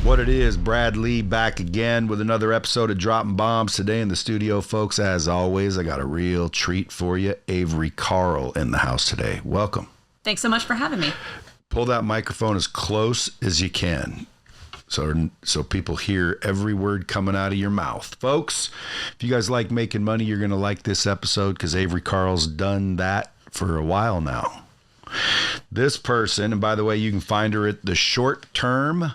What it is, Brad Lee back again with another episode of Dropping Bombs. Today in the studio, folks, as always, I got a real treat for you. Avery Carl in the house today. Welcome. Thanks so much for having me. Pull that microphone as close as you can so people hear every word coming out of your mouth. Folks, if you guys like making money, you're going to like this episode because Avery Carl's done that for a while now. This person, and by the way, you can find her at the Short-Term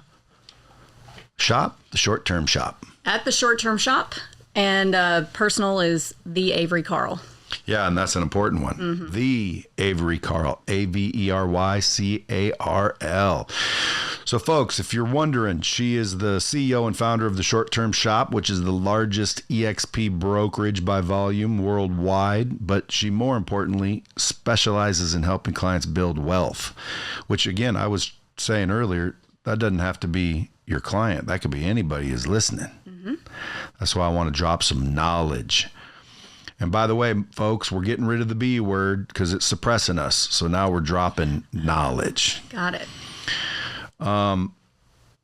Shop. At the Short-Term Shop. And personal is the Avery Carl. Yeah, and that's an important one. Mm-hmm. The Avery Carl. Averycarl. So, folks, if you're wondering, she is the CEO and founder of the Short-Term Shop, which is the largest EXP brokerage by volume worldwide. But she, more importantly, specializes in helping clients build wealth, which, again, I was saying earlier, that doesn't have to be your client. That could be anybody who's listening. Mm-hmm. That's why I want to drop some knowledge. And by the way, folks, we're getting rid of the B word because it's suppressing us. So now we're dropping knowledge. Got it. I'm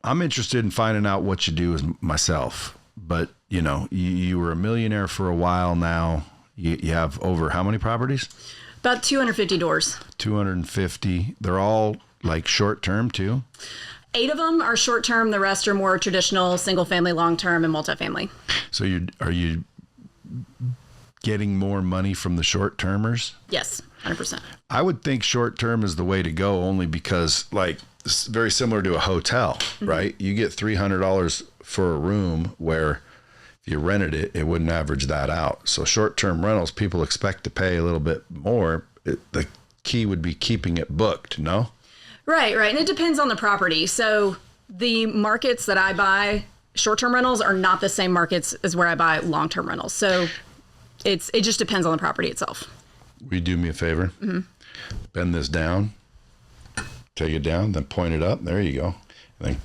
interested in finding out what you do as myself. But, you know, you were a millionaire for a while now. You have over how many properties? About 250 doors. 250. They're all like short-term too? 8 of them are short-term. The rest are more traditional, single-family, long-term, and multifamily. So are you getting more money from the short-termers? Yes, 100%. I would think short-term is the way to go only because, like, it's very similar to a hotel, mm-hmm. right? You get $300 for a room where if you rented it, it wouldn't average that out. So short-term rentals, people expect to pay a little bit more. The key would be keeping it booked, no? Right. And it depends on the property. So the markets that I buy short-term rentals are not the same markets as where I buy long-term rentals. So it just depends on the property itself. Will you do me a favor? Mm-hmm. Bend this down, take it down, then point it up. There you go. And then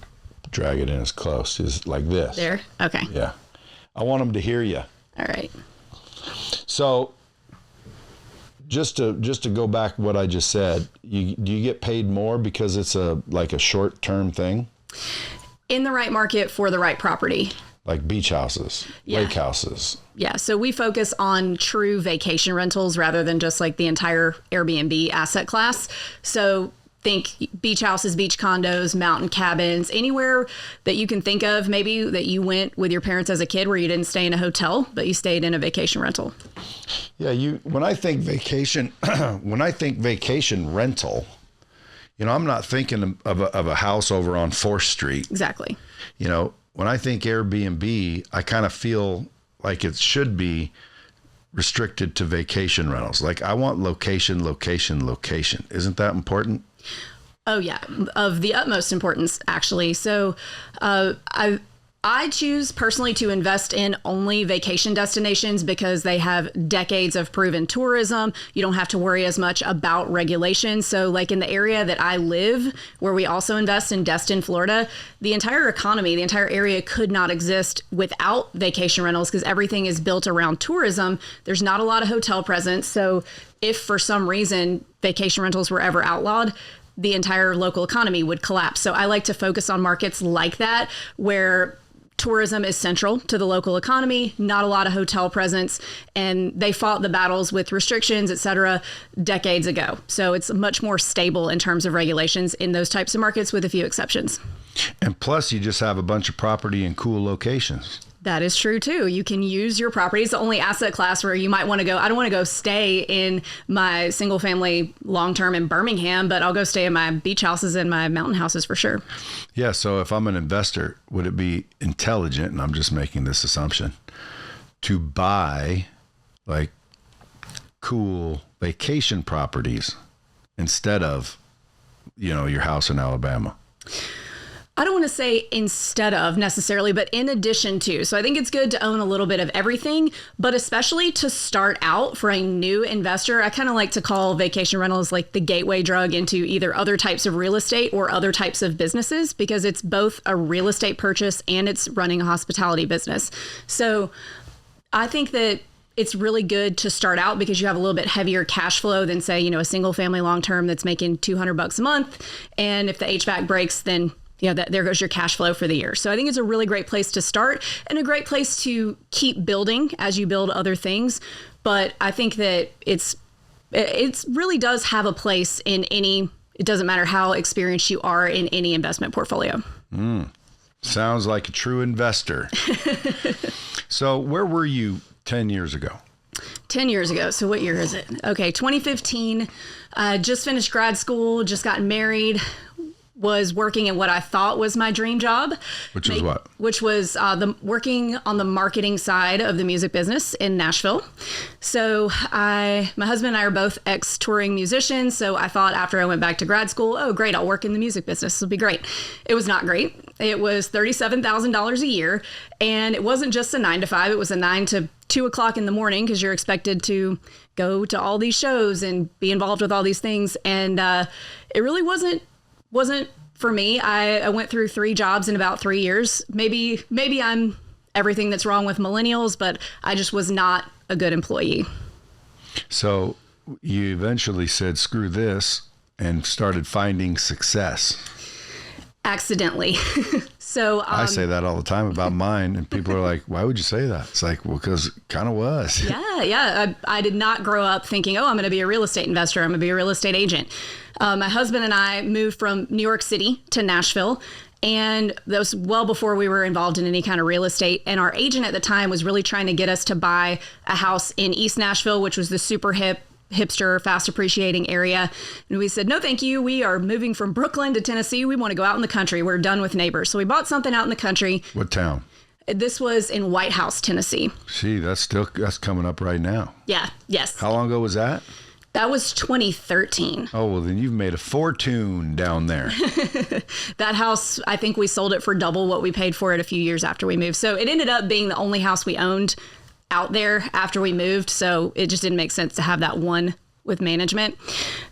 drag it in as close as like this. There? Okay. Yeah. I want them to hear you. All right. So just to go back what I just said, do you get paid more because it's a short-term thing? In the right market for the right property. Like beach houses, lake houses. Yeah. So we focus on true vacation rentals rather than just like the entire Airbnb asset class. So think beach houses, beach condos, mountain cabins, anywhere that you can think of, maybe that you went with your parents as a kid where you didn't stay in a hotel, but you stayed in a vacation rental. Yeah. When I think vacation rental, you know, I'm not thinking of a house over on 4th Street. Exactly. You know, when I think Airbnb, I kind of feel like it should be restricted to vacation rentals. Like I want location. Isn't that important? Oh, yeah. Of the utmost importance, actually. So I choose personally to invest in only vacation destinations because they have decades of proven tourism. You don't have to worry as much about regulations. So like in the area that I live, where we also invest in Destin, Florida, the entire economy, the entire area could not exist without vacation rentals because everything is built around tourism. There's not a lot of hotel presence. So if for some reason vacation rentals were ever outlawed, the entire local economy would collapse. So I like to focus on markets like that where tourism is central to the local economy, not a lot of hotel presence, and they fought the battles with restrictions, et cetera, decades ago. So it's much more stable in terms of regulations in those types of markets with a few exceptions. And plus, you just have a bunch of property in cool locations. That is true, too. You can use your property. It's the only asset class where you might want to go. I don't want to go stay in my single family long-term in Birmingham, but I'll go stay in my beach houses and my mountain houses for sure. Yeah. So if I'm an investor, would it be intelligent, and I'm just making this assumption, to buy like cool vacation properties instead of, you know, your house in Alabama? I don't want to say instead of necessarily, but in addition to. So I think it's good to own a little bit of everything, but especially to start out for a new investor. I kind of like to call vacation rentals like the gateway drug into either other types of real estate or other types of businesses, because it's both a real estate purchase and it's running a hospitality business. So I think that it's really good to start out because you have a little bit heavier cash flow than, say, you know, a single family long term that's making $200 a month. And if the HVAC breaks, then there goes your cash flow for the year. So I think it's a really great place to start and a great place to keep building as you build other things. But I think that it really does have a place in it doesn't matter how experienced you are in any investment portfolio. Sounds like a true investor. So where were you 10 years ago? 10 years ago. So what year is it? Okay, 2015. Just finished grad school, just got married, was working in what I thought was my dream job. Which is what? Which was working on the marketing side of the music business in Nashville. So my husband and I are both ex-touring musicians. So I thought after I went back to grad school, oh, great, I'll work in the music business. This will be great. It was not great. It was $37,000 a year. And it wasn't just a 9 to 5. It was a 9 to 2 o'clock in the morning because you're expected to go to all these shows and be involved with all these things. And it really wasn't for me. I went through 3 jobs in about 3 years. Maybe I'm everything that's wrong with millennials, but I just was not a good employee. So you eventually said, screw this, and started finding success. Accidentally. So I say that all the time about mine, and people are like, why would you say that? It's like, well, because it kind of was. Yeah. I did not grow up thinking, oh, I'm going to be a real estate investor. I'm going to be a real estate agent. My husband and I moved from New York City to Nashville, and that was well before we were involved in any kind of real estate. And our agent at the time was really trying to get us to buy a house in East Nashville, which was the super hipster, fast appreciating area. And we said, no, thank you. We are moving from Brooklyn to Tennessee. We want to go out in the country. We're done with neighbors. So we bought something out in the country. What town? This was in White House, Tennessee. See, that's coming up right now. Yeah. Yes. How long ago was that? That was 2013. Oh, well, then you've made a fortune down there. That house, I think we sold it for double what we paid for it a few years after we moved. So it ended up being the only house we owned out there after we moved. So it just didn't make sense to have that one with management.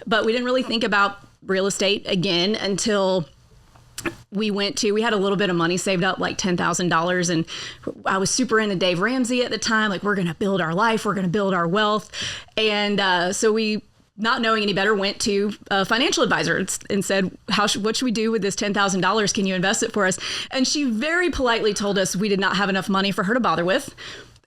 But we didn't really think about real estate again until we had a little bit of money saved up, like $10,000. And I was super into Dave Ramsey at the time. Like, we're going to build our life. We're going to build our wealth. And so we, not knowing any better, went to a financial advisor and said, what should we do with this $10,000? Can you invest it for us? And she very politely told us we did not have enough money for her to bother with.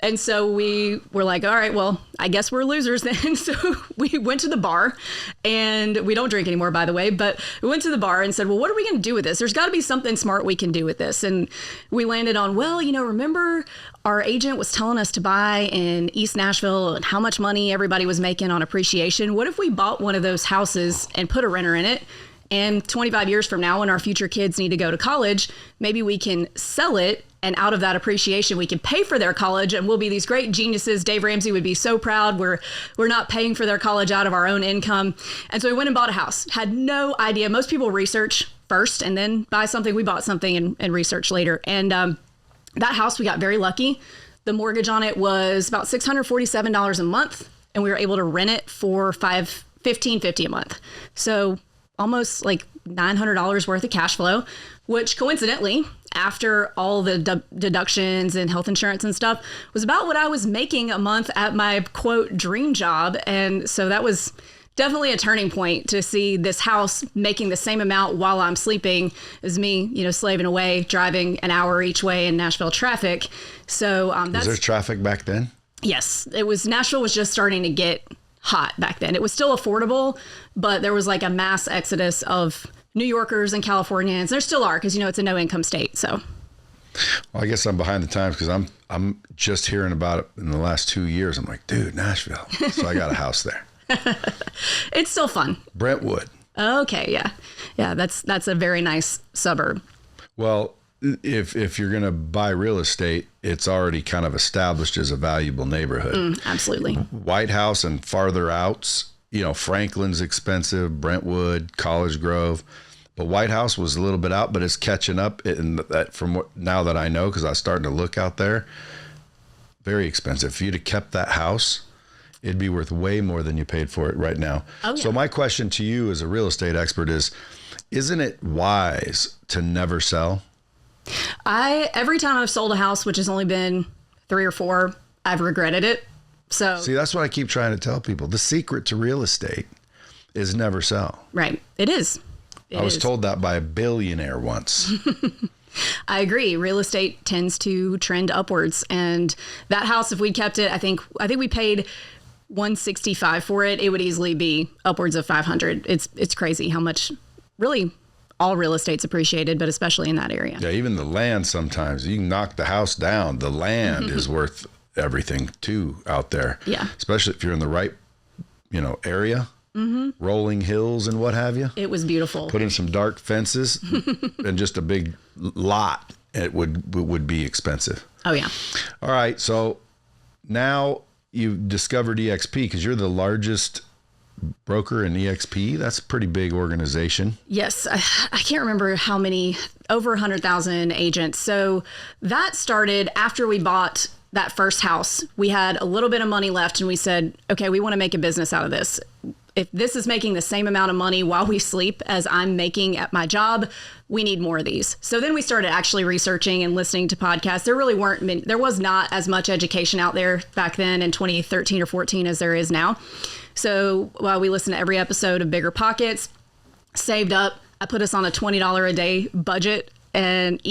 And so we were like, all right, well, I guess we're losers then. So we went to the bar, and we don't drink anymore, by the way, but we went to the bar and said, well, what are we going to do with this? There's got to be something smart we can do with this. And we landed on, well, remember our agent was telling us to buy in East Nashville and how much money everybody was making on appreciation. What if we bought one of those houses and put a renter in it? And 25 years from now, when our future kids need to go to college, maybe we can sell it. And out of that appreciation, we can pay for their college, and we'll be these great geniuses. Dave Ramsey would be so proud. We're not paying for their college out of our own income. And so we went and bought a house. Had no idea. Most people research first and then buy something. We bought something and research later. And that house, we got very lucky. The mortgage on it was about $647 a month, and we were able to rent it for $1,550 a month. So almost like $900 worth of cash flow, which coincidentally, after all the deductions and health insurance and stuff, was about what I was making a month at my quote dream job. And so that was definitely a turning point to see this house making the same amount while I'm sleeping as me, slaving away, driving an hour each way in Nashville traffic. So was there traffic back then? Yes, it was. Nashville was just starting to get hot back then. It was still affordable, but there was like a mass exodus of New Yorkers and Californians. There still are, because it's a no income state. So, well, I guess I'm behind the times because I'm just hearing about it in the last 2 years. I'm like, dude, Nashville. So I got a house there. It's still fun. Brentwood. Okay, yeah. That's a very nice suburb. Well, if you're going to buy real estate, it's already kind of established as a valuable neighborhood. Absolutely. White House and farther outs, Franklin's expensive, Brentwood, College Grove. But White House was a little bit out, but it's catching up. Now that I know, because I was starting to look out there, very expensive. If you'd have kept that house, it'd be worth way more than you paid for it right now. Oh, yeah. So my question to you as a real estate expert is, isn't it wise to never sell? Every time I've sold a house, which has only been 3 or 4, I've regretted it. So see, that's what I keep trying to tell people. The secret to real estate is never sell. Right. It is. I was told that by a billionaire once. I agree. Real estate tends to trend upwards, and that house, if we kept it, I think we paid $165 for it. It would easily be upwards of $500. It's crazy how much really all real estate's appreciated, but especially in that area. Yeah, even the land sometimes. You can knock the house down. The land is worth everything too out there. Yeah. Especially if you're in the right, area. Rolling hills and what have you. It was beautiful. Put in some dark fences and just a big lot. It would be expensive. Oh yeah. All right. So now you've discovered EXP because you're the largest broker in EXP. That's a pretty big organization. Yes. I can't remember how many, over 100,000 agents. So that started after we bought that first house. We had a little bit of money left and we said, okay, we want to make a business out of this. If this is making the same amount of money while we sleep as I'm making at my job, we need more of these. So then we started actually researching and listening to podcasts. There was not as much education out there back then in 2013 or 14 as there is now. So while we listened to every episode of Bigger Pockets, saved up, I put us on a $20 a day budget. And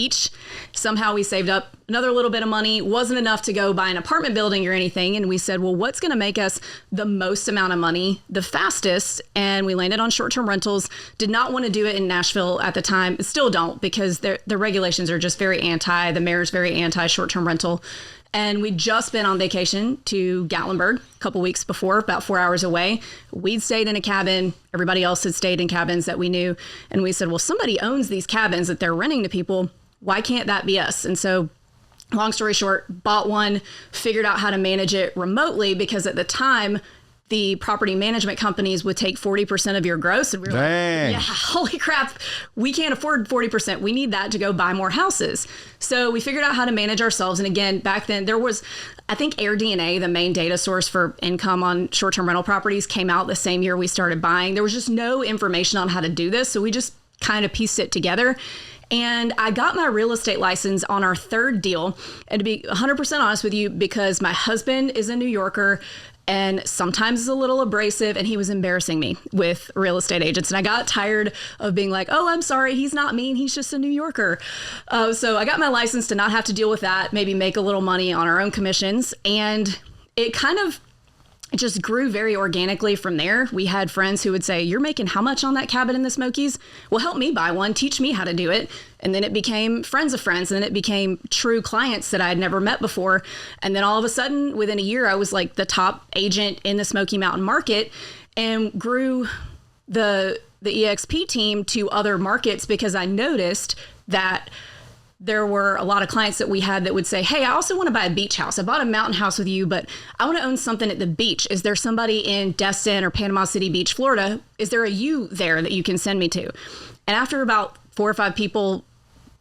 somehow we saved up another little bit of money. Wasn't enough to go buy an apartment building or anything. And we said, well, what's going to make us the most amount of money the fastest? And we landed on short-term rentals. Did not want to do it in Nashville at the time. Still don't, because the regulations are just very the mayor's very anti short-term rental. And we'd just been on vacation to Gatlinburg a couple weeks before, about 4 hours away. We'd stayed in a cabin. Everybody else had stayed in cabins that we knew. And we said, well, somebody owns these cabins that they're renting to people. Why can't that be us? And so, long story short, bought one, figured out how to manage it remotely, because at the time, the property management companies would take 40% of your gross. And we were like, yeah, holy crap, we can't afford 40%. We need that to go buy more houses. So we figured out how to manage ourselves. And again, back then there was, I think AirDNA, the main data source for income on short-term rental properties, came out the same year we started buying. There was just no information on how to do this. So we just kind of pieced it together. And I got my real estate license on our third deal. And to be 100% honest with you, because my husband is a New Yorker, and sometimes is a little abrasive, and he was embarrassing me with real estate agents. And I got tired of being like, oh, I'm sorry, he's not mean, he's just a New Yorker. So I got my license to not have to deal with that, maybe make a little money on our own commissions. And it kind of just grew very organically from there. We had friends who would say, you're making how much on that cabin in the Smokies? Well, help me buy one, teach me how to do it. And then it became friends of friends, and then it became true clients that I had never met before. And then all of a sudden, within a year, I was like the top agent in the Smoky Mountain market, and grew the EXP team to other markets, because I noticed that there were a lot of clients that we had that would say, hey, I also want to buy a beach house. I bought a mountain house with you, but I want to own something at the beach. Is there somebody in Destin or Panama City Beach, Florida? Is there a U there that you can send me to? And after about 4 or 5 people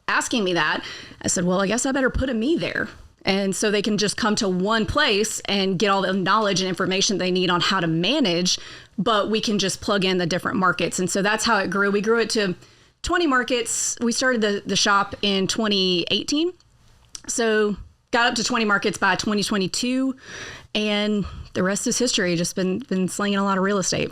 asking me that, I said, well, I guess I better put a me there. And so they can just come to one place and get all the knowledge and information they need on how to manage, but we can just plug in the different markets. And so that's how it grew. We grew it to 20 markets. We started the shop in 2018. So got up to 20 markets by 2022, and the rest is history. Just been slinging a lot of real estate.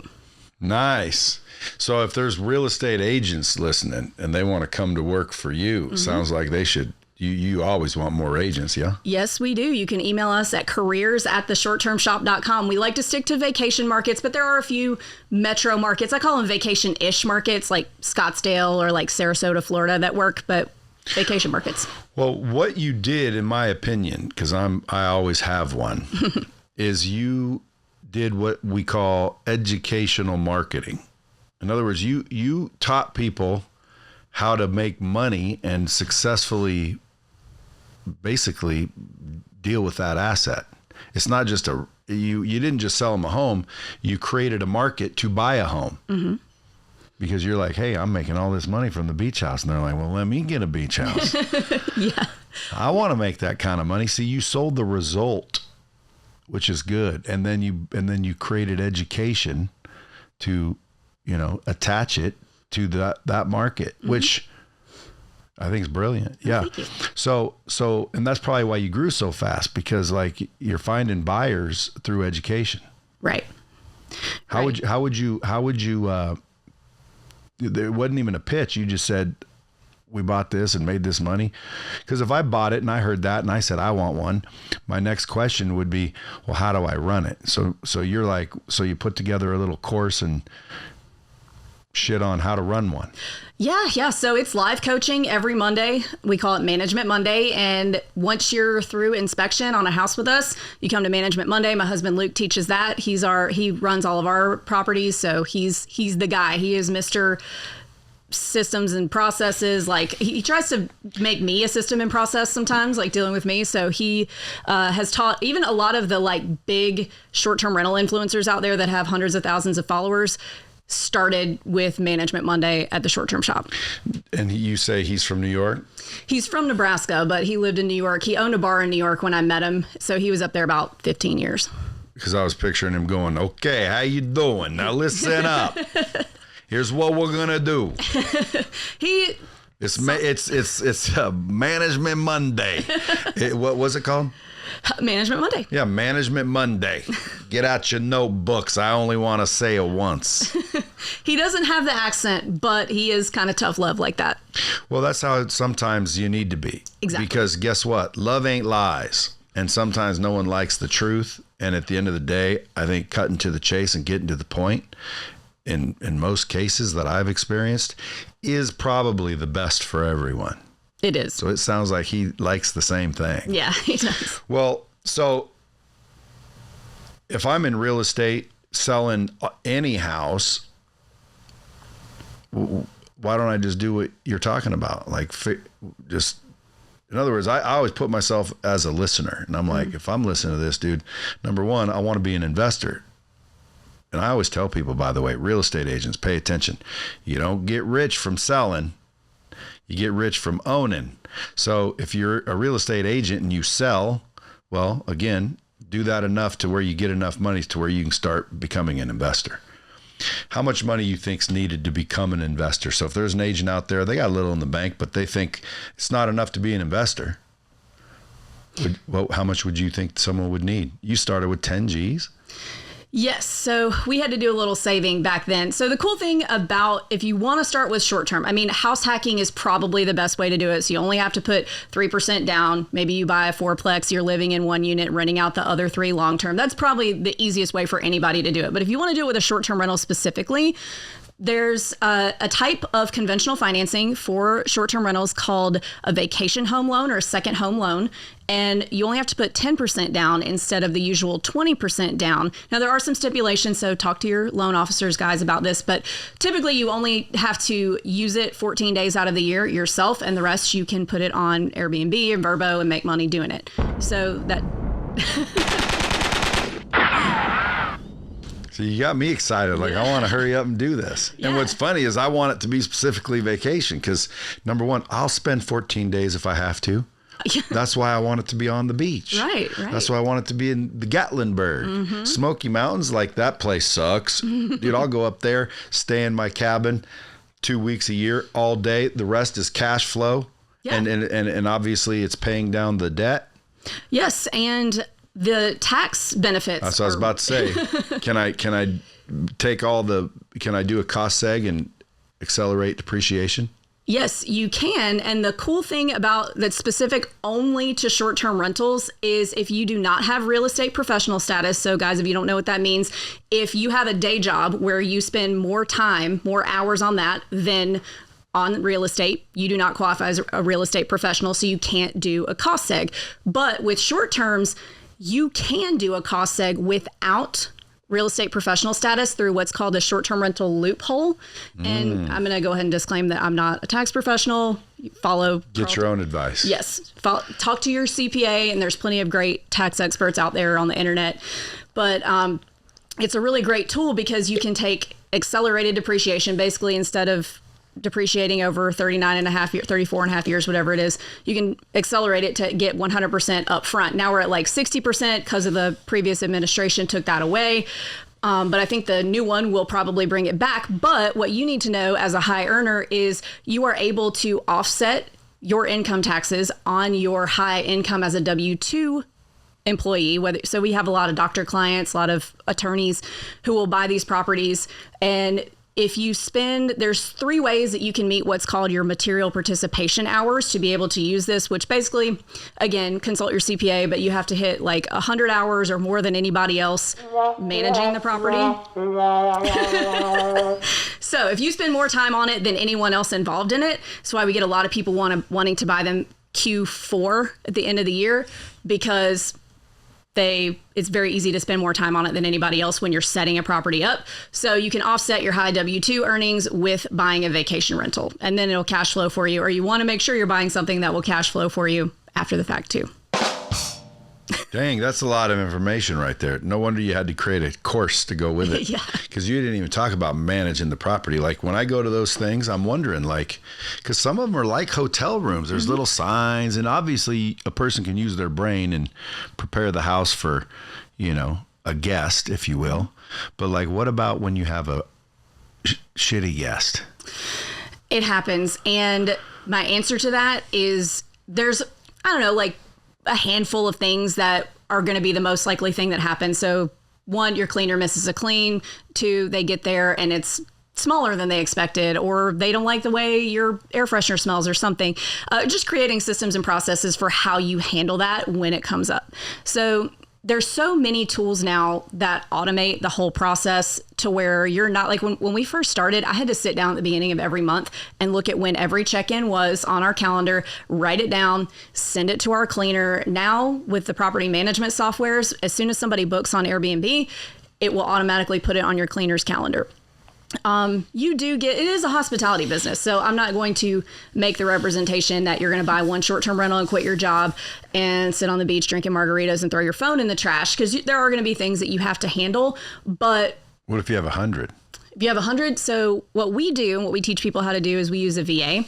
Nice. So if there's real estate agents listening and they want to come to work for you, sounds like they should. You always want more agents, yeah? Yes, we do. You can email us at careers@theshorttermshop.com. We like to stick to vacation markets, but there are a few metro markets. I call them vacation-ish markets, like Scottsdale or like Sarasota, Florida, that work, but vacation markets. Well, what you did, in my opinion, because I always have one, is you did what we call educational marketing. In other words, you taught people how to make money and successfully basically deal with that asset. It's not just you didn't just sell them a home, you created a market to buy a home. Because you're like, hey, I'm making all this money from the beach house. And they're like, well, let me get a beach house. Yeah. I want to make that kind of money. See, you sold the result, which is good. And then you created education to, attach it to that market, which I think is brilliant. Yeah. Thank you. So, and that's probably why you grew so fast, because like you're finding buyers through education. Right. How would you there wasn't even a pitch. You just said, we bought this and made this money. Because if I bought it and I heard that and I said, I want one, my next question would be, well, how do I run it? So you're like, so you put together a little course and shit on how to run one. Yeah. So it's live coaching every Monday. We call it Management Monday. And once you're through inspection on a house with us, you come to Management Monday. My husband, Luke, teaches that. He runs all of our properties. So he's the guy. He is Mr. Systems and processes. Like, he tries to make me a system and process sometimes, like dealing with me. So he has taught even a lot of the like big short-term rental influencers out there that have hundreds of thousands of followers started with Management Monday at the short-term shop. And you say he's from New York? He's from Nebraska, but he lived in New York. He owned a bar in New York when I met him. So he was up there about 15 years. Because I was picturing him going, okay, how you doing? Now listen up. Here's what we're gonna do. It's Management Monday. What was it called? Management Monday. Yeah, Management Monday. Get out your notebooks. I only want to say it once. He doesn't have the accent, but he is kind of tough love like that. Well, that's how sometimes you need to be. Exactly. Because guess what? Love ain't lies. And sometimes no one likes the truth. And at the end of the day, I think cutting to the chase and getting to the point, in most cases that I've experienced, is probably the best for everyone. It is. So it sounds like he likes the same thing. Yeah, he does. Well, so if I'm in real estate selling any house, why don't I just do what you're talking about? Like, just, in other words, I always put myself as a listener. And I'm like, if I'm listening to this, dude, number one, I want to be an investor. And I always tell people, by the way, real estate agents, pay attention. You don't get rich from selling. You get rich from owning. So if you're a real estate agent and you sell, well, again, do that enough to where you get enough money to where you can start becoming an investor. How much money you think's needed to become an investor? So if there's an agent out there, they got a little in the bank, but they think it's not enough to be an investor. How much would you think someone would need? You started with 10 G's. Yes. So we had to do a little saving back then. So the cool thing about, if you want to start with short term, I mean, house hacking is probably the best way to do it. So you only have to put 3% down. Maybe you buy a fourplex, you're living in one unit, renting out the other 3 long term. That's probably the easiest way for anybody to do it. But if you want to do it with a short term rental specifically, there's a type of conventional financing for short-term rentals called a vacation home loan or a second home loan. And you only have to put 10% down instead of the usual 20% down. Now, there are some stipulations, so talk to your loan officers, guys, about this. But typically, you only have to use it 14 days out of the year yourself, and the rest you can put it on Airbnb and Vrbo and make money doing it. So that... So you got me excited. Like, I want to hurry up and do this. Yeah. And what's funny is I want it to be specifically vacation because, number one, I'll spend 14 days if I have to. Yeah. That's why I want it to be on the beach. Right. That's why I want it to be in the Gatlinburg. Smoky Mountains, like, that place sucks. Dude, I'll go up there, stay in my cabin 2 weeks a year, all day. The rest is cash flow. Yeah. And obviously it's paying down the debt. Yes, and the tax benefits. That's what I was about to say. Can I do a cost seg and accelerate depreciation? Yes, you can. And the cool thing about that's specific only to short-term rentals is if you do not have real estate professional status. So guys, if you don't know what that means, if you have a day job where you spend more time, more hours on that than on real estate, you do not qualify as a real estate professional. So you can't do a cost seg. But with short terms, you can do a cost seg without real estate professional status through what's called a short-term rental loophole. And I'm going to go ahead and disclaim that I'm not a tax professional. Get your own advice. Yes. Talk to your CPA, and there's plenty of great tax experts out there on the internet. But it's a really great tool because you can take accelerated depreciation. Basically, instead of depreciating over 34 and a half years, whatever it is, you can accelerate it to get 100% up front. Now we're at like 60% because of the previous administration took that away. But I think the new one will probably bring it back. But what you need to know as a high earner is you are able to offset your income taxes on your high income as a W-2 employee. So we have a lot of doctor clients, a lot of attorneys who will buy these properties, and if you spend, there's 3 ways that you can meet what's called your material participation hours to be able to use this, which basically, again, consult your CPA, but you have to hit like 100 hours or more than anybody else managing the property. So if you spend more time on it than anyone else involved in it, that's why we get a lot of people wanting to buy them Q4 at the end of the year, because it's very easy to spend more time on it than anybody else when you're setting a property up. So you can offset your high W-2 earnings with buying a vacation rental, and then it'll cash flow for you. Or you want to make sure you're buying something that will cash flow for you after the fact too. Dang, that's a lot of information right there. No wonder you had to create a course to go with it. Yeah. Because you didn't even talk about managing the property. Like when I go to those things, I'm wondering, like, because some of them are like hotel rooms. There's little signs, and obviously a person can use their brain and prepare the house for, a guest, if you will. But like, what about when you have a shitty guest? It happens. And my answer to that is there's, like a handful of things that are going to be the most likely thing that happens. So 1, your cleaner misses a clean. 2, they get there and it's smaller than they expected, or they don't like the way your air freshener smells or something. Just creating systems and processes for how you handle that when it comes up. So there's so many tools now that automate the whole process to where you're not like when we first started, I had to sit down at the beginning of every month and look at when every check-in was on our calendar, write it down, send it to our cleaner. Now with the property management softwares, as soon as somebody books on Airbnb, it will automatically put it on your cleaner's calendar. It is a hospitality business. So I'm not going to make the representation that you're going to buy one short-term rental and quit your job and sit on the beach drinking margaritas and throw your phone in the trash, because there are going to be things that you have to handle. But what if you have 100? If you have 100, so what we do, what we teach people how to do is we use a VA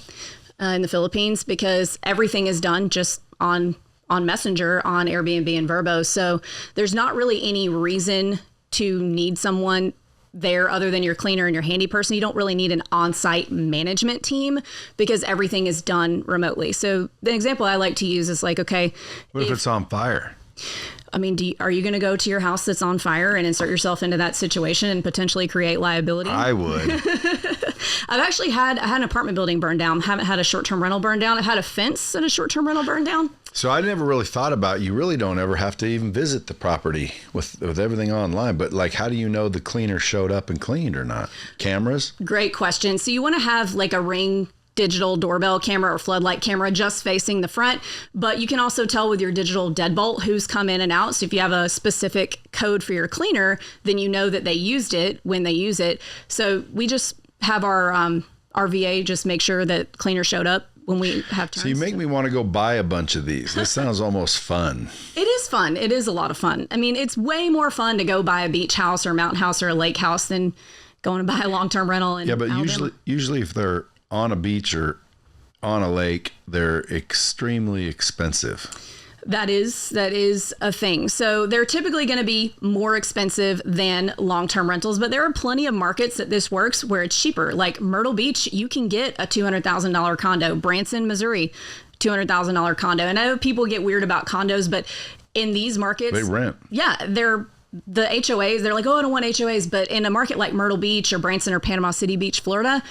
in the Philippines, because everything is done just on Messenger, on Airbnb and Vrbo. So there's not really any reason to need someone there other than your cleaner and your handy person. You don't really need an on-site management team because everything is done remotely. So the example I like to use is like, okay, what if it's on fire? I mean, are you going to go to your house that's on fire and insert yourself into that situation and potentially create liability? I would. I had an apartment building burn down. Haven't had a short-term rental burn down. I've had a fence and a short-term rental burn down. So I never really thought about, you really don't ever have to even visit the property with everything online. But like, how do you know the cleaner showed up and cleaned or not? Cameras? Great question. So you want to have like a Ring digital doorbell camera or floodlight camera just facing the front, but you can also tell with your digital deadbolt who's come in and out. So if you have a specific code for your cleaner, then you know that they used it when they use it. So we just have our VA just make sure that cleaner showed up when we have turns. So you make me want to go buy a bunch of these. This sounds almost fun. It is fun. It is a lot of fun. I mean, it's way more fun to go buy a beach house or a mountain house or a lake house than going to buy a long-term rental. Yeah, but usually if they're on a beach or on a lake, they're extremely expensive. That is a thing. So they're typically going to be more expensive than long-term rentals, but there are plenty of markets that this works where it's cheaper. Like Myrtle Beach, you can get a $200,000 condo. Branson, Missouri, $200,000 condo. And I know people get weird about condos, but in these markets, they rent. Yeah, the HOAs, they're like, oh, I don't want HOAs. But in a market like Myrtle Beach or Branson or Panama City Beach, Florida,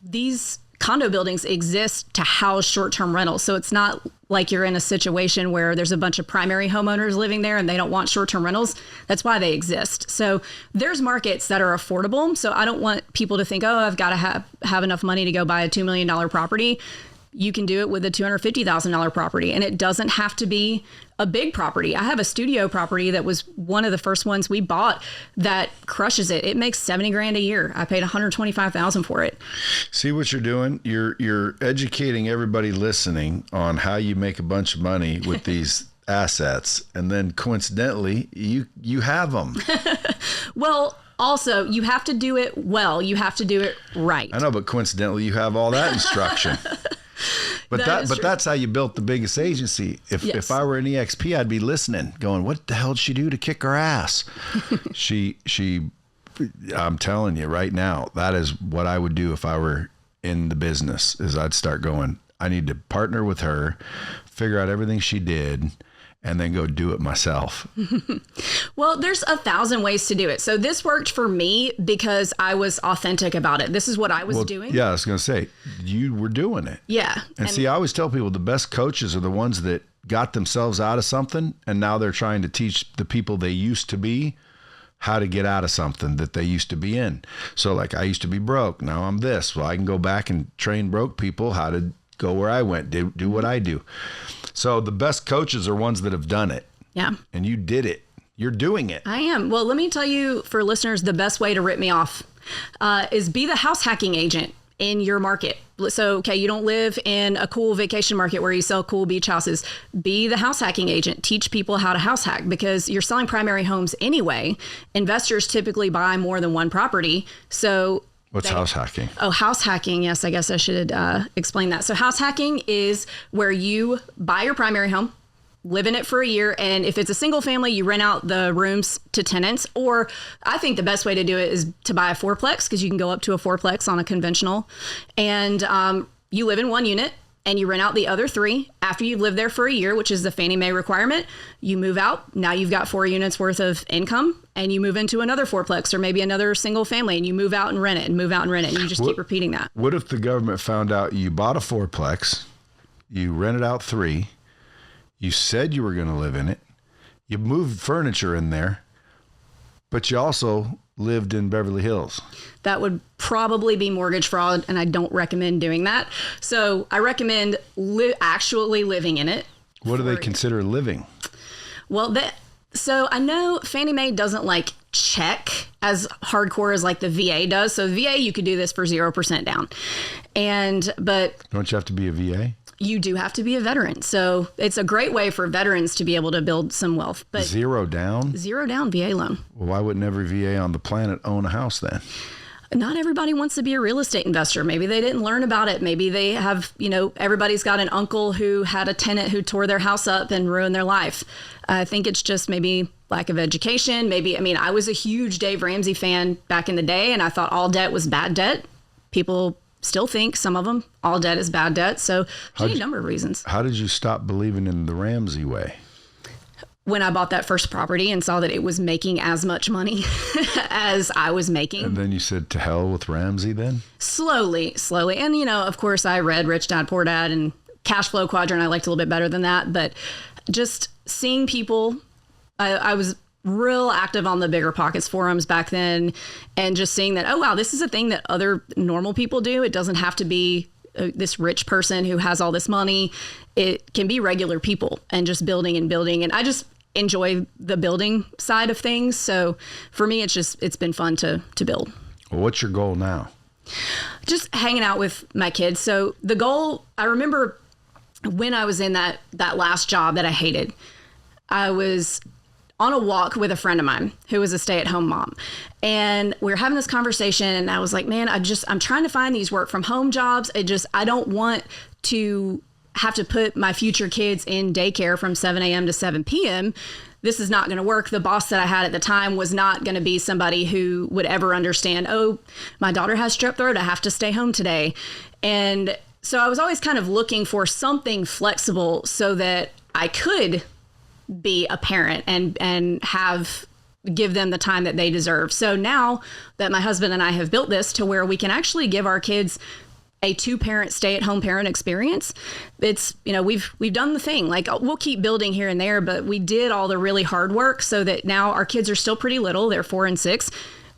these condo buildings exist to house short-term rentals. So it's not like you're in a situation where there's a bunch of primary homeowners living there and they don't want short-term rentals. That's why they exist. So there's markets that are affordable. So I don't want people to think, oh, I've got to have enough money to go buy a $2 million property. You can do it with a $250,000 property, and it doesn't have to be a big property. I have a studio property that was one of the first ones we bought that crushes it. It makes $70,000 a year. I paid $125,000 for it. See what you're doing? You're educating everybody listening on how you make a bunch of money with these assets, and then coincidentally, you have them. Well, also, you have to do it well. You have to do it right. I know, but coincidentally, you have all that instruction. But that's how you built the biggest agency. If I were an EXP, I'd be listening, going, "What the hell did she do to kick her ass?" she. I'm telling you right now, that is what I would do if I were in the business. Is I'd start going, I need to partner with her, figure out everything she did, and then go do it myself? Well, there's 1,000 ways to do it. So this worked for me because I was authentic about it. This is what I was doing. Yeah, I was going to say, you were doing it. Yeah. And see, I always tell people the best coaches are the ones that got themselves out of something, and now they're trying to teach the people they used to be how to get out of something that they used to be in. So like, I used to be broke. Now I'm this. Well, I can go back and train broke people how to go where I went, do what I do. So the best coaches are ones that have done it. Yeah. And you did it. You're doing it. I am. Well, let me tell you, for listeners, the best way to rip me off is be the house hacking agent in your market. So, okay, you don't live in a cool vacation market where you sell cool beach houses. Be the house hacking agent. Teach people how to house hack, because you're selling primary homes anyway. Investors typically buy more than one property. So what's house hacking? Oh, house hacking. Yes, I guess I should explain that. So house hacking is where you buy your primary home, live in it for a year, and if it's a single family, you rent out the rooms to tenants. Or I think the best way to do it is to buy a fourplex, because you can go up to a fourplex on a conventional, and you live in one unit and you rent out the other 3. After you've lived there for a year, which is the Fannie Mae requirement, you move out. Now you've got 4 units worth of income, and you move into another fourplex or maybe another single family, and you move out and rent it and move out and rent it. And you just keep repeating that. What if the government found out you bought a fourplex, you rented out 3, you said you were going to live in it, you moved furniture in there, but you also lived in Beverly Hills? That would probably be mortgage fraud, and I don't recommend doing that. So I recommend actually living in it. What do they consider living? Well, so I know Fannie Mae doesn't like check as hardcore as like the VA does. So VA, you could do this for 0% down. But don't you have to be a VA? You do have to be a veteran. So it's a great way for veterans to be able to build some wealth. But 0 down? 0 down VA loan. Well, why wouldn't every VA on the planet own a house then? Not everybody wants to be a real estate investor. Maybe they didn't learn about it. Maybe they have, everybody's got an uncle who had a tenant who tore their house up and ruined their life. I think it's just maybe lack of education. I was a huge Dave Ramsey fan back in the day, and I thought all debt was bad debt. People still think, some of them, all debt is bad debt. So there's a number of reasons. How did you stop believing in the Ramsey way? When I bought that first property and saw that it was making as much money as I was making. And then you said, to hell with Ramsey then? Slowly. And, of course, I read Rich Dad, Poor Dad and Cash Flow Quadrant. I liked a little bit better than that. But just seeing people, I was real active on the Bigger Pockets forums back then, and just seeing that, oh, wow, this is a thing that other normal people do. It doesn't have to be this rich person who has all this money. It can be regular people, and just building and building. And I just enjoy the building side of things. So for me, it's been fun to build. Well, what's your goal now? Just hanging out with my kids. So the goal, I remember when I was in that last job that I hated, I was on a walk with a friend of mine who was a stay-at-home mom. And we were having this conversation, and I was like, man, I'm trying to find these work from home jobs. I don't want to have to put my future kids in daycare from 7 a.m. to 7 p.m. This is not going to work. The boss that I had at the time was not going to be somebody who would ever understand, oh, my daughter has strep throat, I have to stay home today. And so I was always kind of looking for something flexible so that I could be a parent and give them the time that they deserve. So now that my husband and I have built this to where we can actually give our kids a 2-parent stay-at-home parent experience, it's, we've done the thing. Like, we'll keep building here and there, but we did all the really hard work so that now our kids are still pretty little. They're 4 and 6.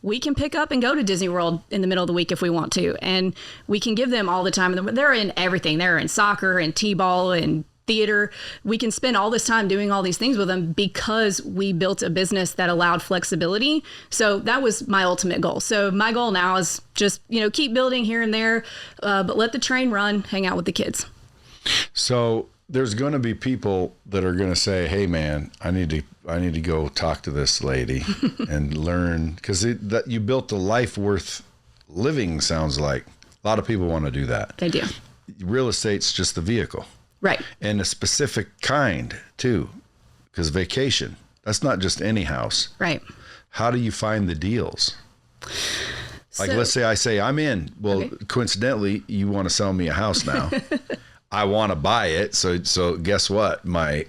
We can pick up and go to Disney World in the middle of the week if we want to. And we can give them all the time. They're in everything. They're in soccer and t-ball and theater. We can spend all this time doing all these things with them because we built a business that allowed flexibility. So that was my ultimate goal. So my goal now is just, keep building here and there, but let the train run, hang out with the kids. So there's going to be people that are going to say, hey man, I need to go talk to this lady and learn, because that you built a life worth living. Sounds like a lot of people want to do that. They do. Real estate's just the vehicle. Right. And a specific kind too, because vacation, that's not just any house. Right. How do you find the deals? Like, let's say I say I'm in. Well, okay. Coincidentally, you want to sell me a house now. I want to buy it. So guess what? My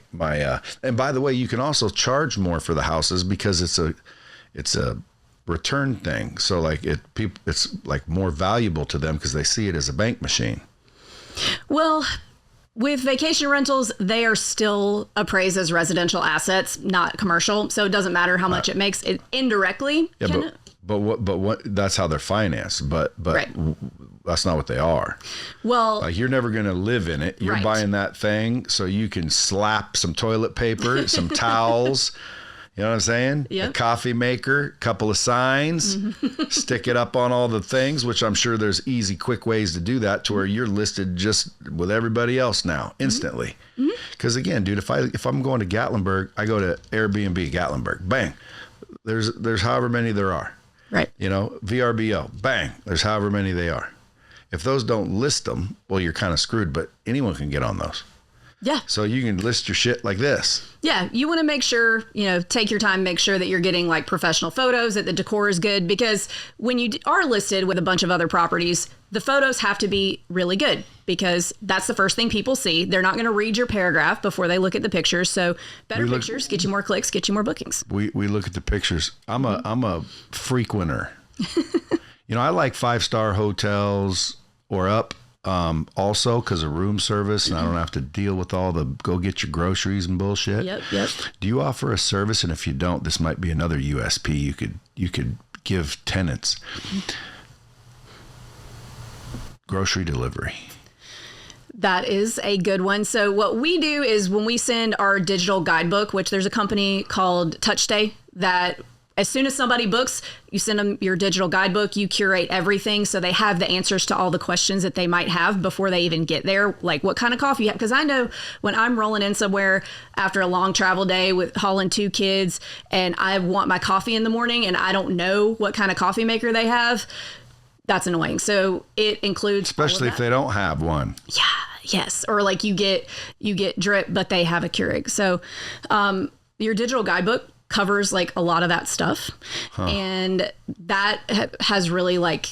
and by the way, you can also charge more for the houses because it's a return thing. So like it's like more valuable to them because they see it as a bank machine. Well, with vacation rentals, they are still appraised as residential assets, not commercial. So it doesn't matter how much it makes. It indirectly. Yeah, but what? That's how they're financed. But right. That's not what they are. Well, like you're never going to live in it. You're right. buying that thing so you can slap some toilet paper, some towels. You know what I'm saying? Yep. A coffee maker, a couple of signs, stick it up on all the things, which I'm sure there's easy, quick ways to do that to where you're listed just with everybody else now instantly. Because again, dude, if I'm going to Gatlinburg, I go to Airbnb Gatlinburg, bang. There's however many there are. Right. You know, VRBO, bang. There's however many they are. If those don't list them, well, you're kind of screwed, but anyone can get on those. Yeah. So you can list your shit like this. Yeah. You want to make sure, take your time, make sure that you're getting like professional photos, that the decor is good, because when you are listed with a bunch of other properties, the photos have to be really good because that's the first thing people see. They're not going to read your paragraph before they look at the pictures. So better pictures get you more clicks, get you more bookings. We look at the pictures. I'm a frequenter. I like 5-star hotels or up also because of room service and I don't have to deal with all the go get your groceries and bullshit. Yep. Do you offer a service? And if you don't, this might be another USP you could give tenants. Grocery delivery. That is a good one. So what we do is when we send our digital guidebook, which there's a company called TouchStay that as soon as somebody books, you send them your digital guidebook, you curate everything so they have the answers to all the questions that they might have before they even get there. Like what kind of coffee you have. Because I know when I'm rolling in somewhere after a long travel day with hauling 2 kids and I want my coffee in the morning and I don't know what kind of coffee maker they have, that's annoying. So it includes especially if they don't have one. Yeah. Yes. Or like you get drip, but they have a Keurig. So your digital guidebook covers like a lot of that stuff. And that has really like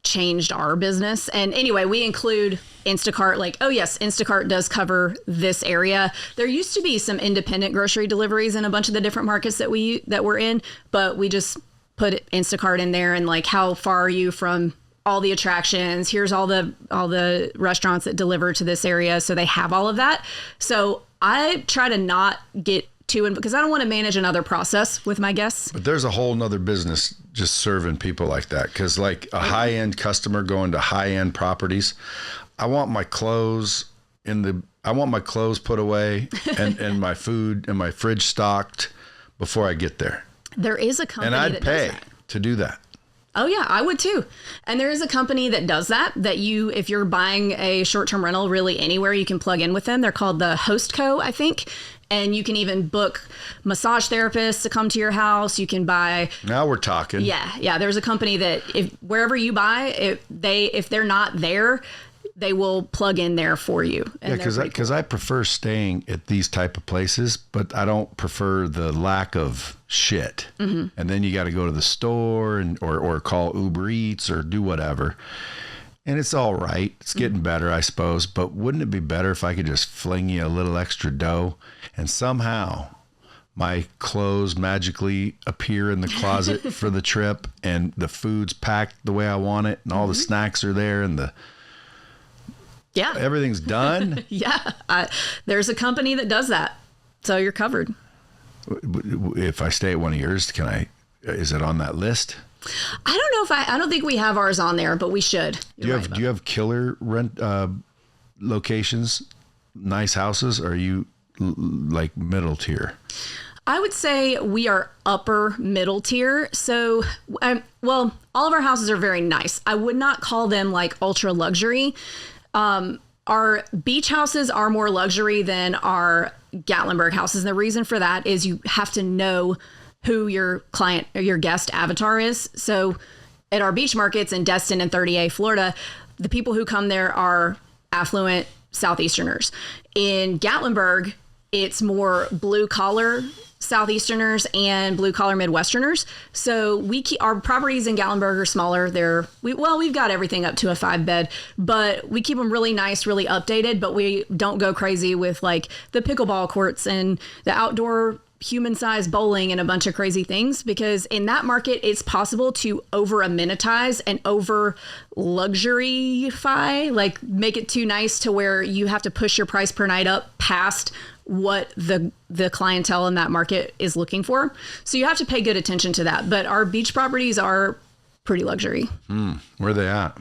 changed our business. And anyway, we include Instacart, like, oh yes, Instacart does cover this area. There used to be some independent grocery deliveries in a bunch of the different markets that we're in, but we just put Instacart in there and like, how far are you from all the attractions? Here's all the restaurants that deliver to this area. So they have all of that. So I try to not get because I don't want to manage another process with my guests. But there's a whole nother business just serving people like that. Cause like a high-end customer going to high-end properties, I want my clothes put away and my food and my fridge stocked before I get there. There is a company and I'd that pay does that. To do that. Oh yeah, I would too. And there is a company that does that if you're buying a short-term rental really anywhere, you can plug in with them. They're called the Host Co, I think. And you can even book massage therapists to come to your house. You can buy. Now we're talking. Yeah. There's a company that wherever you buy, if they're not there, they will plug in there for you. And because I prefer staying at these type of places, but I don't prefer the lack of shit. Mm-hmm. And then you got to go to the store or call Uber Eats or do whatever. And it's all right. It's getting better, I suppose. But wouldn't it be better if I could just fling you a little extra dough and somehow my clothes magically appear in the closet for the trip and the food's packed the way I want it and all the snacks are there and everything's done? Yeah. There's a company that does that. So you're covered. If I stay at one of yours, is it on that list? I don't know I don't think we have ours on there, but we should. Do you have killer rent locations, nice houses? Or are you like middle tier? I would say we are upper middle tier. So, all of our houses are very nice. I would not call them like ultra luxury. Our beach houses are more luxury than our Gatlinburg houses. And the reason for that is you have to know who your client or your guest avatar is. So at our beach markets in Destin and 30A, Florida, the people who come there are affluent Southeasterners. In Gatlinburg, it's more blue collar Southeasterners and blue collar Midwesterners. So we keep our properties in Gatlinburg are smaller. We've got everything up to a 5-bed, but we keep them really nice, really updated, but we don't go crazy with like the pickleball courts and the outdoor human-sized bowling and a bunch of crazy things, because in that market, it's possible to over amenitize and over luxuryify, like make it too nice to where you have to push your price per night up past what the clientele in that market is looking for. So you have to pay good attention to that. But our beach properties are pretty luxury. Where are they at?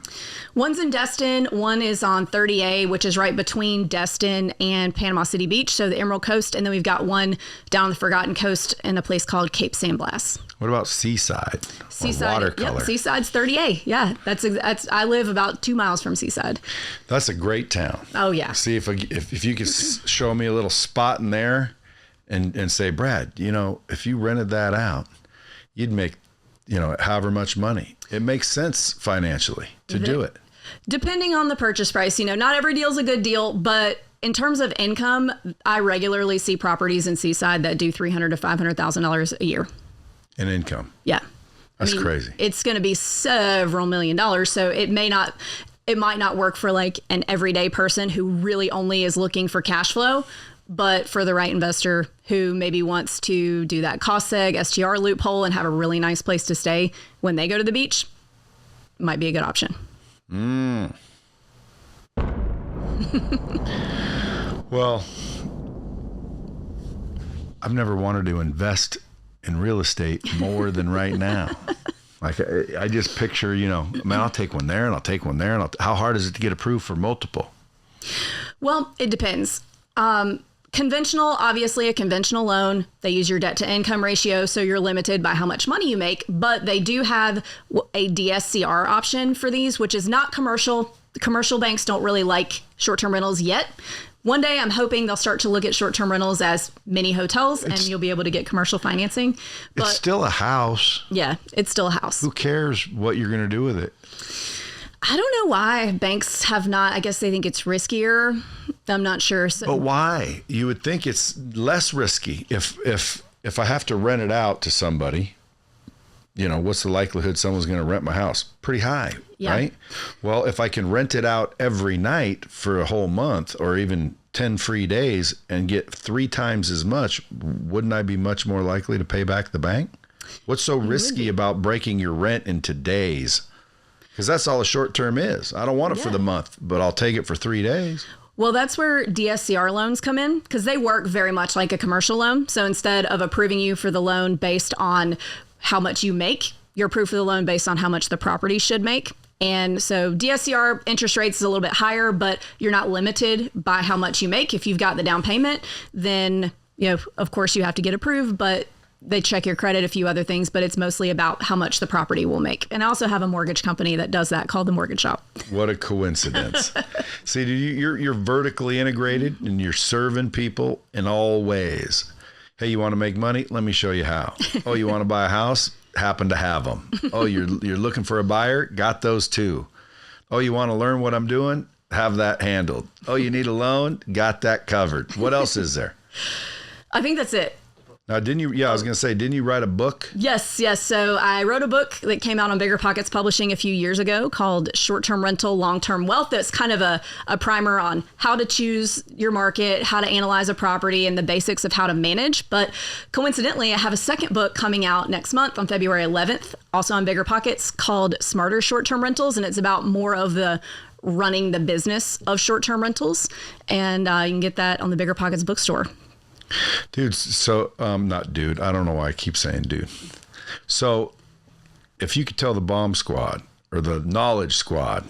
One's in Destin. One is on 30A, which is right between Destin and Panama City Beach, so the Emerald Coast. And then we've got one down on the Forgotten Coast in a place called Cape San Blas. What about Seaside? Seaside, Watercolor. Yep, Seaside's 30A. Yeah, that's. I live about 2 miles from Seaside. That's a great town. Oh yeah. See if you could show me a little spot in there, and say, Brad, if you rented that out, you'd make, however much money. It makes sense financially to do it. Depending on the purchase price, not every deal's a good deal, but in terms of income, I regularly see properties in Seaside that do $300,000 to $500,000 a year. In income. Yeah. That's crazy. It's going to be several $1 million. So it might not work for like an everyday person who really only is looking for cash flow, but for the right investor who maybe wants to do that cost seg, STR loophole and have a really nice place to stay when they go to the beach, might be a good option. Well, I've never wanted to invest in real estate more than right now. Like I just picture, I'll take one there and I'll take one there. And how hard is it to get approved for multiple? Well, it depends. Conventional, obviously a conventional loan, they use your debt to income ratio. So you're limited by how much money you make, but they do have a DSCR option for these, which is not commercial. The commercial banks don't really like short-term rentals yet. One day I'm hoping they'll start to look at short-term rentals as mini hotels and you'll be able to get commercial financing. But it's still a house. Yeah, it's still a house. Who cares what you're going to do with it? I don't know why banks have not. I guess they think it's riskier. I'm not sure. So. But why? You would think it's less risky. If I have to rent it out to somebody, what's the likelihood someone's going to rent my house? Pretty high, right? Well, if I can rent it out every night for a whole month or even 10 free days and get 3 times as much, wouldn't I be much more likely to pay back the bank? What's so risky about breaking your rent into days? Because that's all a short term is. I don't want it for the month, but I'll take it for 3 days. Well, that's where DSCR loans come in because they work very much like a commercial loan. So instead of approving you for the loan based on how much you make, you're approved for the loan based on how much the property should make. And so DSCR interest rates is a little bit higher, but you're not limited by how much you make. If you've got the down payment, then, of course you have to get approved, but they check your credit, a few other things, but it's mostly about how much the property will make. And I also have a mortgage company that does that called The Mortgage Shop. What a coincidence. See, you're vertically integrated and you're serving people in all ways. Hey, you want to make money? Let me show you how. Oh, you want to buy a house? Happen to have them. Oh, you're looking for a buyer? Got those too. Oh, you want to learn what I'm doing? Have that handled. Oh, you need a loan? Got that covered. What else is there? I think that's it. Now, didn't you write a book? Yes. So I wrote a book that came out on Bigger Pockets Publishing a few years ago called Short-Term Rental, Long-Term Wealth. That's kind of a primer on how to choose your market, how to analyze a property, and the basics of how to manage. But coincidentally, I have a second book coming out next month on February 11th, also on Bigger Pockets, called Smarter Short-Term Rentals. And it's about more of the running the business of short-term rentals. And you can get that on the Bigger Pockets bookstore. Dude, so, not dude, I don't know why I keep saying dude. So if you could tell the bomb squad or the knowledge squad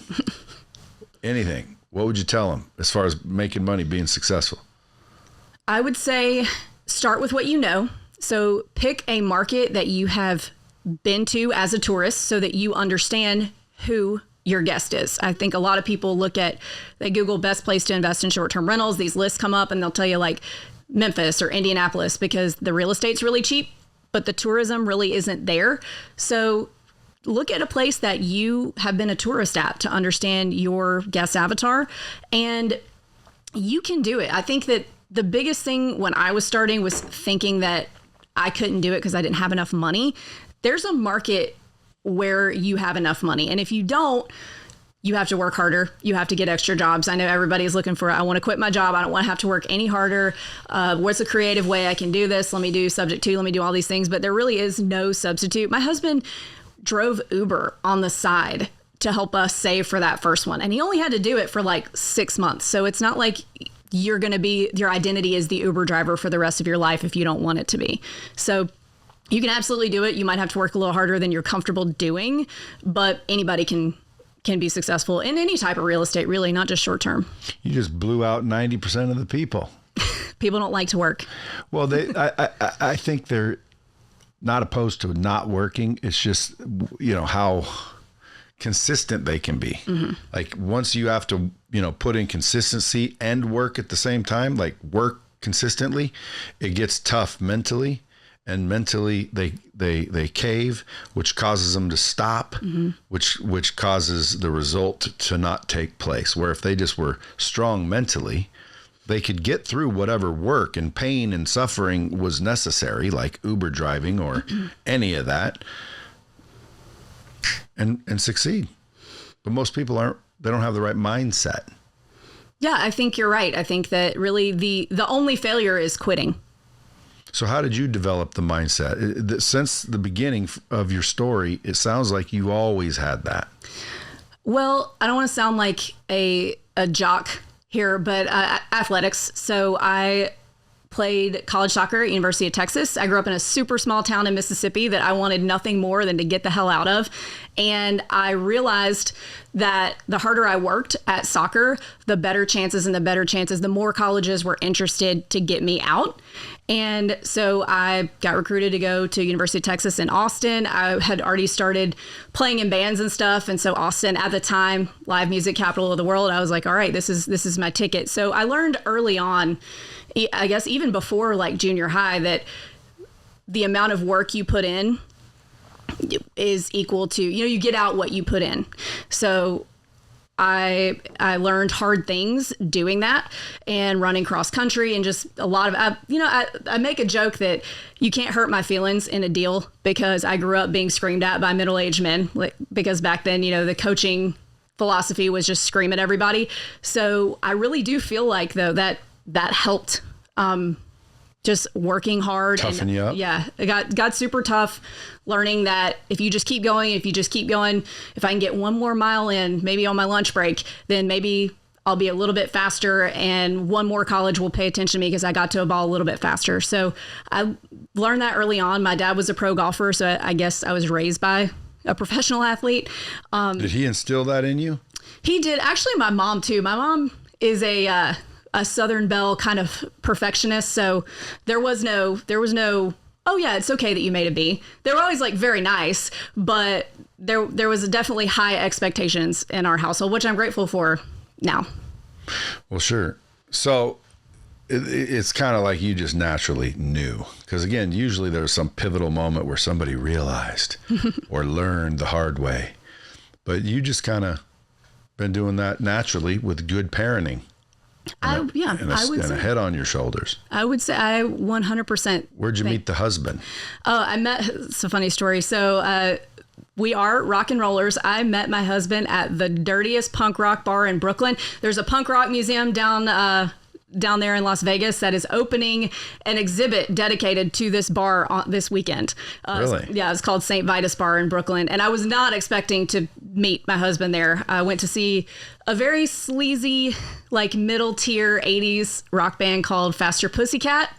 anything, what would you tell them as far as making money, being successful? I would say start with what you know. So pick a market that you have been to as a tourist so that you understand who your guest is. I think a lot of people they Google best place to invest in short-term rentals. These lists come up and they'll tell you like Memphis or Indianapolis because the real estate's really cheap, but the tourism really isn't there. So look at a place that you have been a tourist at to understand your guest avatar, and you can do it. I think that the biggest thing when I was starting was thinking that I couldn't do it because I didn't have enough money. There's a market where you have enough money. And if you don't, you have to work harder. You have to get extra jobs. I know everybody's looking for, I want to quit my job. I don't want to have to work any harder. What's a creative way I can do this? Let me do subject to, let me do all these things. But there really is no substitute. My husband drove Uber on the side to help us save for that first one. And he only had to do it for like 6 months. So it's not like you're going to be, your identity is the Uber driver for the rest of your life if you don't want it to be. So you can absolutely do it. You might have to work a little harder than you're comfortable doing, but anybody can be successful in any type of real estate, really, not just short term. You just blew out 90% of the people. People don't like to work. Well, I think they're not opposed to not working. It's just, how consistent they can be. Mm-hmm. Like once you have to, put in consistency and work at the same time, like work consistently, it gets tough mentally. And mentally they cave, which causes them to stop, mm-hmm. which causes the result to not take place. Where if they just were strong mentally, they could get through whatever work and pain and suffering was necessary, like Uber driving or any of that, and succeed. But most people they don't have the right mindset. Yeah, I think you're right. I think that really the only failure is quitting. So how did you develop the mindset? Since the beginning of your story, it sounds like you always had that. Well, I don't want to sound like a jock here, but athletics. So I played college soccer at University of Texas. I grew up in a super small town in Mississippi that I wanted nothing more than to get the hell out of. And I realized that the harder I worked at soccer, the better chances, the more colleges were interested to get me out. And so I got recruited to go to University of Texas in Austin. I had already started playing in bands and stuff. And so Austin, at the time, live music capital of the world, I was like, all right, this is my ticket. So I learned early on, I guess even before like junior high, that the amount of work you put in is equal to, you get out what you put in. So I learned hard things doing that and running cross country and just a lot of, I make a joke that you can't hurt my feelings in a deal because I grew up being screamed at by middle-aged men, because back then, the coaching philosophy was just scream at everybody. So I really do feel like though that helped, just working hard. Toughen you up. Yeah. It got super tough, learning that if you just keep going, if I can get one more mile in, maybe on my lunch break, then maybe I'll be a little bit faster and one more college will pay attention to me because I got to a ball a little bit faster. So I learned that early on. My dad was a pro golfer, so I guess I was raised by a professional athlete. Did he instill that in you? He did. Actually, my mom too. My mom is a Southern Belle kind of perfectionist. So there was no, oh yeah, it's okay that you made a B. They were always like very nice, but there was definitely high expectations in our household, which I'm grateful for now. Well, sure. So it's kind of like you just naturally knew, because again, usually there's some pivotal moment where somebody realized or learned the hard way, but you just kind of been doing that naturally with good parenting. I would say a head on your shoulders. I would say I 100%. Where'd you meet the husband? Oh, it's a funny story. So we are rock and rollers. I met my husband at the dirtiest punk rock bar in Brooklyn. There's a punk rock museum down there in Las Vegas that is opening an exhibit dedicated to this bar this weekend. Really? Yeah, it's called St. Vitus Bar in Brooklyn. And I was not expecting to meet my husband there. I went to see a very sleazy, like middle tier 80s rock band called Faster Pussycat.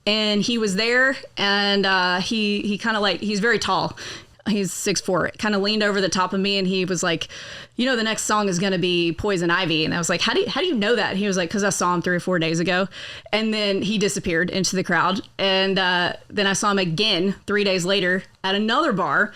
And he was there, and he kind of he's very tall. He's 6'4", kind of leaned over the top of me, and he was like, the next song is going to be Poison Ivy. And I was like, how do you know that? And he was like, because I saw him 3 or 4 days ago. And then he disappeared into the crowd. And then I saw him again 3 days later at another bar.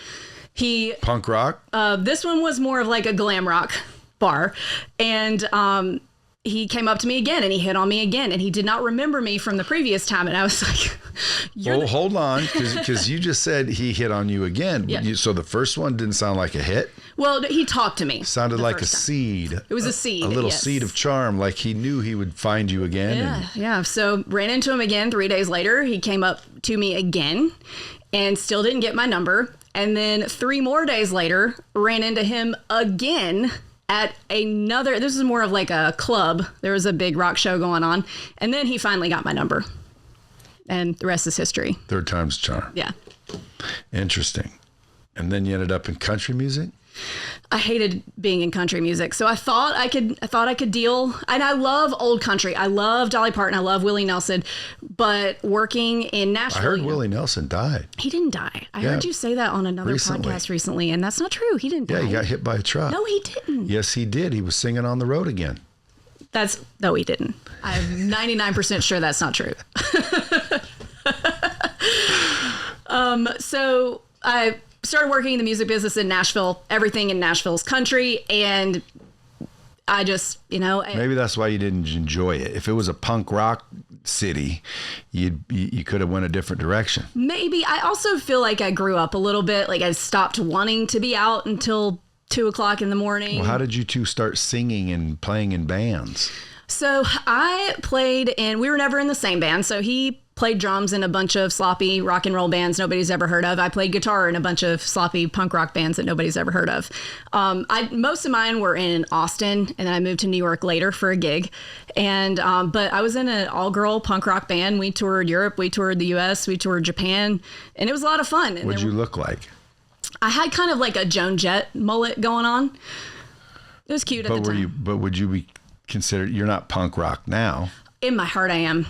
Punk rock? This one was more of like a glam rock bar. And he came up to me again and he hit on me again, and he did not remember me from the previous time. And I was like, hold on, because you just said he hit on you again. Yeah. So the first one didn't sound like a hit? Well, he talked to me. Sounded like a first time. seed. It was a seed. A little yes. seed of charm, like he knew he would find you again. Yeah, yeah. So ran into him again 3 days later. He came up to me again and still didn't get my number. And then 3 more days later, ran into him again at another, this is more of like a club. There was a big rock show going on. And then he finally got my number. And the rest is history. Third time's a charm. Yeah. Interesting. And then you ended up in country music? I hated being in country music. So I thought I could deal. And I love old country. I love Dolly Parton. I love Willie Nelson. But working in Nashville. I heard Willie Nelson died. He didn't die. I heard you say that on another podcast recently, and that's not true. He didn't die. Yeah, he got hit by a truck. No, he didn't. Yes, he did. He was singing on the road again. No, he didn't. I'm 99% sure that's not true. So I started working in the music business in Nashville. Everything in Nashville's country, and I just, maybe that's why you didn't enjoy it. If it was a punk rock city, you could have went a different direction. Maybe. I also feel like I grew up a little bit. Like I stopped wanting to be out until 2 o'clock in the morning. Well, how did you two start singing and playing in bands? So I played we were never in the same band. So he played drums in a bunch of sloppy rock and roll bands nobody's ever heard of. I played guitar in a bunch of sloppy punk rock bands that nobody's ever heard of. Most of mine were in Austin, and then I moved to New York later for a gig. And but I was in an all-girl punk rock band. We toured Europe, we toured the U.S., we toured Japan, and it was a lot of fun. What'd you look like? I had kind of like a Joan Jett mullet going on. It was cute at the time. But would you be considered? You're not punk rock now. In my heart, I am.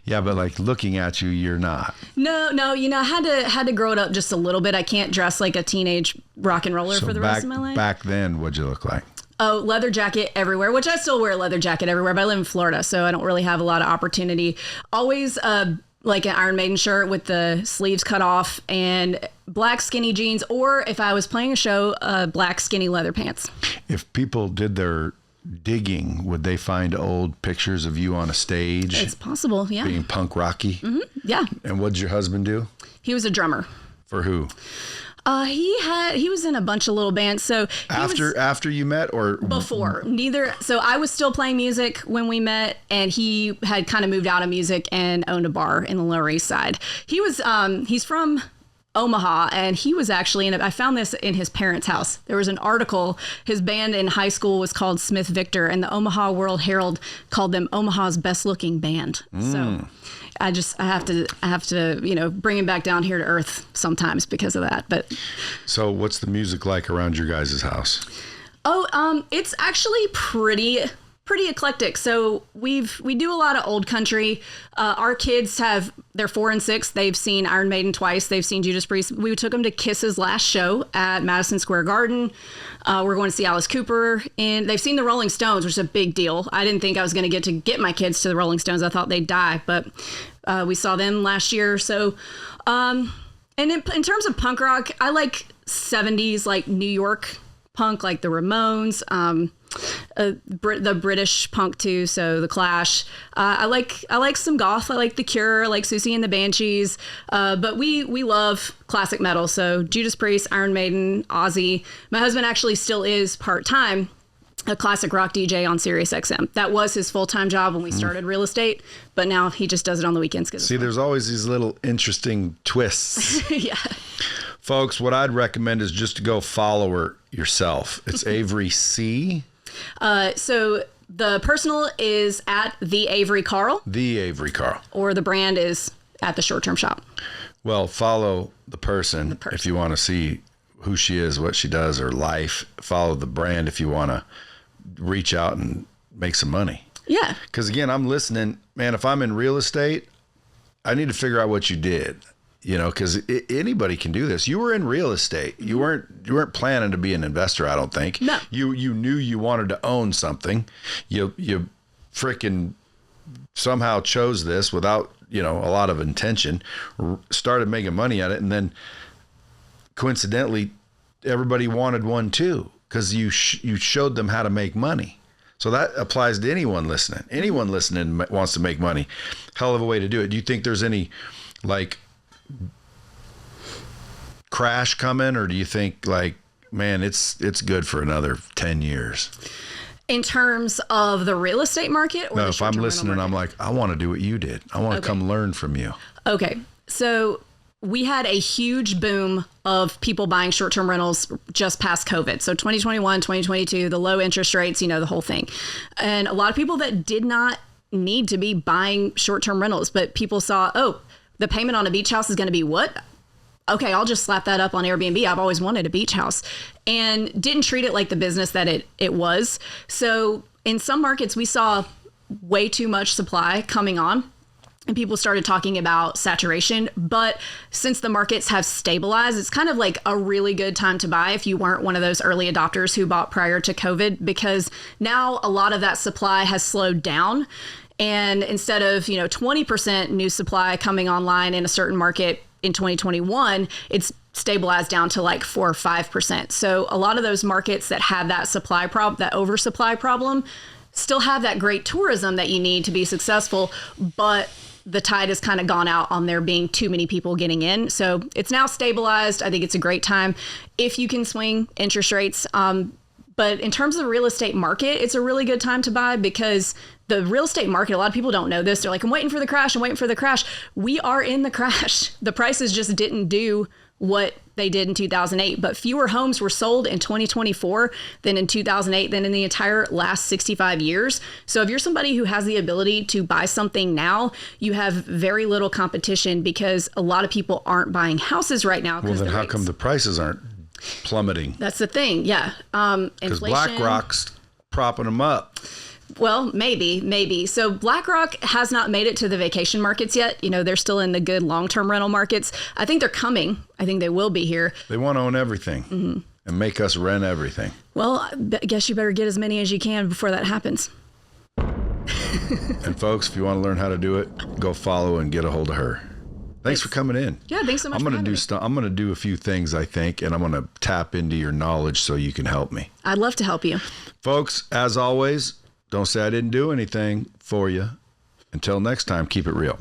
Yeah, but like looking at you, you're not. No. I had to grow it up just a little bit. I can't dress like a teenage rock and roller for the rest of my life. Back then, what'd you look like? Oh, leather jacket everywhere, which I still wear a leather jacket everywhere, but I live in Florida, so I don't really have a lot of opportunity. Always like an Iron Maiden shirt with the sleeves cut off and black skinny jeans, or if I was playing a show, black skinny leather pants. If people did their digging, would they find old pictures of you on a stage? It's possible, yeah. Being punk rocky? Mm-hmm, yeah. And what did your husband do? He was a drummer. For who? He was in a bunch of little bands. So after you met or before? Neither. So I was still playing music when we met, and he had kind of moved out of music and owned a bar in the Lower East Side. He's from Omaha, and he was actually I found this in his parents' house. There was an article. His band in high school was called Smith Victor, and the Omaha World Herald called them Omaha's best looking band. So I have to bring him back down here to earth sometimes because of that. But so what's the music like around your guys' house? It's actually pretty eclectic. So we do a lot of old country. Our kids they're 4 and 6. They've seen Iron Maiden twice. They've seen Judas Priest. We took them to Kiss's last show at Madison Square Garden. We're going to see Alice Cooper, and they've seen the Rolling Stones, which is a big deal. I didn't think I was going to get my kids to the Rolling Stones. I thought they'd die, but we saw them last year. So, and in terms of punk rock, I like 70s, like New York punk, like the Ramones, the British punk too. So the Clash. I like some goth. I like The Cure. I like Susie and the Banshees. But we love classic metal. So Judas Priest, Iron Maiden, Ozzy. My husband actually still is part-time a classic rock DJ on Sirius XM. That was his full-time job when we started real estate, but now he just does it on the weekends. See, there's always these little interesting twists. Yeah. Folks, what I'd recommend is just to go follow her yourself. It's Avery C. So the personal is at the Avery Carl. The Avery Carl. Or the brand is at the Short Term Shop. Well, follow the person if you want to see who she is, what she does, her life. Follow the brand if you want to reach out and make some money. Yeah. Because again, I'm listening, man. If I'm in real estate, I need to figure out what you did. Because anybody can do this. You were in real estate. You weren't planning to be an investor, I don't think. No. You knew you wanted to own something. You freaking somehow chose this without, a lot of intention, started making money at it. And then coincidentally, everybody wanted one too, because you showed them how to make money. So that applies to anyone listening. Anyone listening wants to make money. Hell of a way to do it. Do you think there's any crash coming, or do you think man, it's good for another 10 years. In terms of the real estate market? Or No, the if I'm short-term rental listening, market? I'm like, I want to do what you did. I want to come learn from you. Okay. So we had a huge boom of people buying short-term rentals just past COVID. So 2021, 2022, the low interest rates, the whole thing. And a lot of people that did not need to be buying short-term rentals, but people saw, the payment on a beach house is going to be what? Okay, I'll just slap that up on Airbnb. I've always wanted a beach house, and didn't treat it like the business that it was. So in some markets, we saw way too much supply coming on, and people started talking about saturation. But since the markets have stabilized, it's kind of like a really good time to buy if you weren't one of those early adopters who bought prior to COVID, because now a lot of that supply has slowed down. And instead of, 20% new supply coming online in a certain market in 2021, it's stabilized down to like 4 or 5%. So a lot of those markets that have that supply problem, that oversupply problem, still have that great tourism that you need to be successful, but the tide has kind of gone out on there being too many people getting in. So it's now stabilized. I think it's a great time if you can swing interest rates. But in terms of the real estate market, it's a really good time to buy, because the real estate market, a lot of people don't know this. They're like, I'm waiting for the crash. I'm waiting for the crash. We are in the crash. The prices just didn't do what they did in 2008. But fewer homes were sold in 2024 than in 2008 than in the entire last 65 years. So if you're somebody who has the ability to buy something now, you have very little competition, because a lot of people aren't buying houses right now. Well, then how come the prices aren't plummeting? That's the thing. Yeah. Because BlackRock's propping them up. Well, maybe. So BlackRock has not made it to the vacation markets yet. They're still in the good long-term rental markets. I think they're coming. I think they will be here. They want to own everything and make us rent everything. Well, I guess you better get as many as you can before that happens. And folks, if you want to learn how to do it, go follow and get a hold of her. Thanks for coming in. Yeah, thanks so much. I'm going to do a few things, I think, and I'm going to tap into your knowledge so you can help me. I'd love to help you. Folks, as always, don't say I didn't do anything for you. Until next time, keep it real.